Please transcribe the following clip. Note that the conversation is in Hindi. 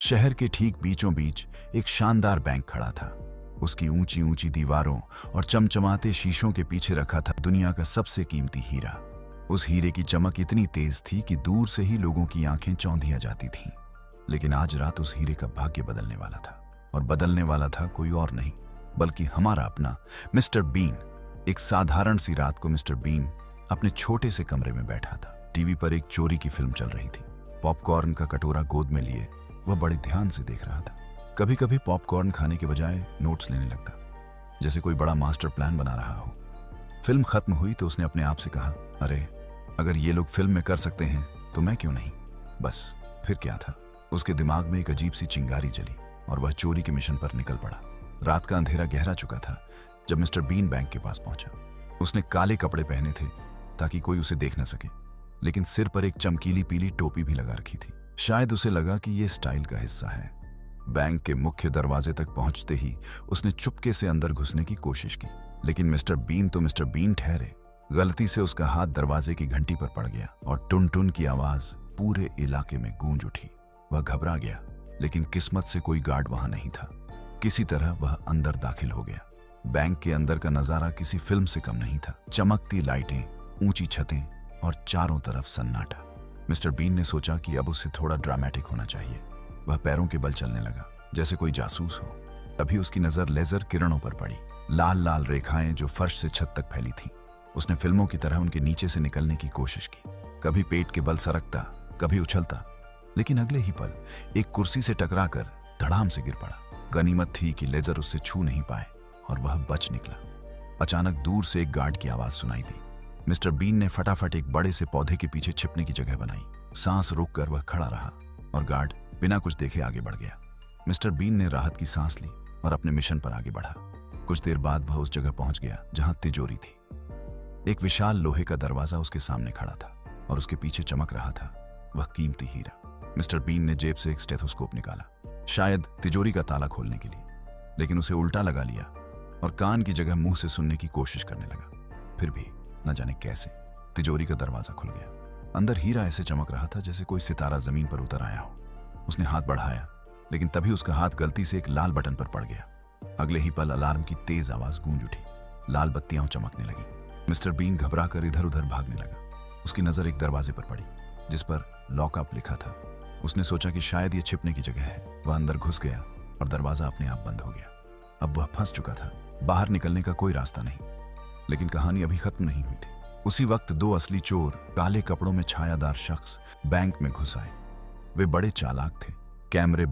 शहर के ठीक बीचों बीच एक शानदार बैंक खड़ा था। उसकी ऊंची ऊंची दीवारों और चमचमाते शीशों के पीछे रखा था दुनिया का सबसे कीमती हीरा। उस हीरे की चमक इतनी तेज थी कि दूर से ही लोगों की आंखें चौंधिया जाती थीं। लेकिन आज रात उस हीरे का भाग्य बदलने वाला था, और बदलने वाला था कोई और नहीं बल्कि हमारा अपना मिस्टर बीन। एक साधारण सी रात को मिस्टर बीन अपने छोटे से कमरे में बैठा था। टीवी पर एक चोरी की फिल्म चल रही थी। पॉपकॉर्न का कटोरा गोद में लिए वह बड़े ध्यान से देख रहा था। कभी कभी पॉपकॉर्न खाने के बजाय नोट्स लेने लगता, जैसे कोई बड़ा मास्टर प्लान बना रहा हो। फिल्म खत्म हुई तो उसने अपने आप से कहा, अरे अगर ये लोग फिल्म में कर सकते हैं तो मैं क्यों नहीं। बस फिर क्या था, उसके दिमाग में एक अजीब सी चिंगारी जली और वह चोरी के मिशन पर निकल पड़ा। रात का अंधेरा गहरा चुका था जब मिस्टर बीन बैंक के पास पहुंचा। उसने काले कपड़े पहने थे ताकि कोई उसे देख न सके, लेकिन सिर पर एक चमकीली पीली टोपी भी लगा रखी थी। शायद उसे लगा कि यह स्टाइल का हिस्सा है। बैंक के मुख्य दरवाजे तक पहुंचते ही उसने चुपके से अंदर घुसने की कोशिश की, लेकिन मिस्टर बीन तो मिस्टर बीन ठहरे। गलती से उसका हाथ दरवाजे की घंटी पर पड़ गया और टुन टुन की आवाज पूरे इलाके में गूंज उठी। वह घबरा गया, लेकिन किस्मत से कोई गार्ड वहां नहीं था। किसी तरह वह अंदर दाखिल हो गया। बैंक के अंदर का नजारा किसी फिल्म से कम नहीं था। चमकती लाइटें, ऊंची छतें और चारों तरफ सन्नाटा। मिस्टर बीन ने सोचा कि अब उससे थोड़ा ड्रामेटिक होना चाहिए। वह पैरों के बल चलने लगा जैसे कोई जासूस हो। तभी उसकी नजर लेजर किरणों पर पड़ी। लाल लाल रेखाएं जो फर्श से छत तक फैली थीं। उसने फिल्मों की तरह उनके नीचे से निकलने की कोशिश की। कभी पेट के बल सरकता, कभी उछलता, लेकिन अगले ही पल एक कुर्सी से टकराकर धड़ाम से गिर पड़ा। गनीमत थी कि लेजर उससे छू नहीं पाए और वह बच निकला। अचानक दूर से एक गार्ड की आवाज सुनाई दी। मिस्टर बीन ने फटाफट एक बड़े से पौधे के पीछे छिपने की जगह बनाई। सांस रोककर वह खड़ा रहा और गार्ड बिना कुछ देखे आगे बढ़ गया। मिस्टर बीन ने राहत की सांस ली और अपने मिशन पर आगे बढ़ा। कुछ देर बाद वह उस जगह पहुंच गया जहां तिजोरी थी। एक विशाल लोहे का दरवाजा उसके सामने खड़ा था और उसके पीछे चमक रहा था वह कीमती हीरा। मिस्टर बीन ने जेब से एक स्टेथोस्कोप निकाला, शायद तिजोरी का ताला खोलने के लिए, लेकिन उसे उल्टा लगा लिया और कान की जगह मुंह से सुनने की कोशिश करने लगा। फिर भी न जाने कैसे तिजोरी का दरवाजा खुल गया। अंदर हीरा ऐसे चमक रहा था जैसे कोई सितारा जमीन पर उतर आया हो। उसने हाथ बढ़ाया, लेकिन तभी उसका हाथ गलती से एक लाल बटन पर पड़ गया। अगले ही पल अलार्म की तेज आवाज गूंज उठी। लाल बत्तियां चमकने लगी। मिस्टर बीन घबराकर इधर उधर भागने लगा। उसकी नजर एक दरवाजे पर पड़ी जिस पर लॉकअप लिखा था। उसने सोचा कि शायद ये छिपने की जगह है। वह अंदर घुस गया और दरवाजा अपने आप बंद हो गया। अब वह फंस चुका था। बाहर निकलने का कोई रास्ता नहीं। लेकिन कहानी अभी खत्म नहीं हुई थी। उसी वक्त दो असली चोर, काले कपड़ों में छायादार शख्स बैंक में घुस आए। वे बड़े चालाक थे। कैमरे